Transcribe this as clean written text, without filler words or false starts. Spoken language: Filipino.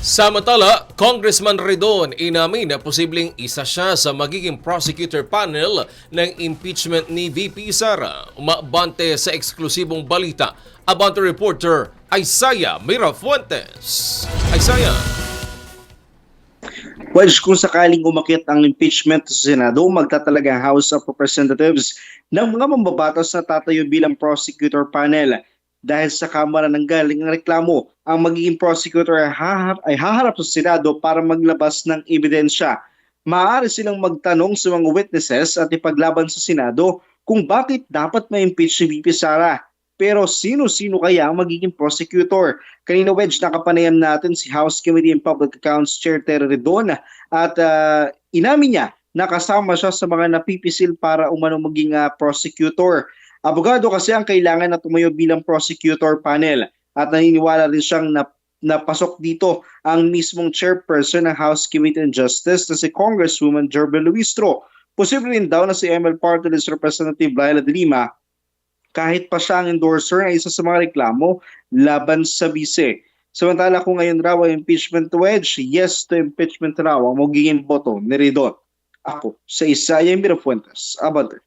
Samantala, Congressman Redon inamin na posibleng isa siya sa magiging prosecutor panel ng impeachment ni VP Sara. Umabante sa eksklusibong balita, Abante reporter Isaiah Mirafuentes. Isaiah. Wedge, kung sakaling umakyat ang impeachment sa Senado, magtatalaga ang House of Representatives ng mga mambabatas na tatayo bilang prosecutor panel. Dahil sa Kamara ng galing ang reklamo, ang magiging prosecutor ay haharap sa Senado para maglabas ng ebidensya. Maaari silang magtanong sa mga witnesses at ipaglaban sa Senado kung bakit dapat ma-impeach si VP Sara. Pero sino-sino kaya ang magiging prosecutor? Kanina, Wedge, nakapanayam natin si House Committee on Public Accounts Chair Terry Redon at inamin niya na kasama siya sa mga napipisil para umano maging prosecutor. Abogado kasi ang kailangan na tumayo bilang prosecutor panel at naniniwala rin siyang napasok dito ang mismong chairperson ng House Committee on Justice na si Congresswoman Jorbel Luistro. Posible rin daw na si ML Party List Representative Laila de Lima kahit pa siya ang endorser ng isa sa mga reklamo laban sa bise. Samantala kung ngayon raw ang impeachment wedge, yes to impeachment raw ang magiging boto ni Redon. Ako sa Isaiah Mirafuentes, Abante.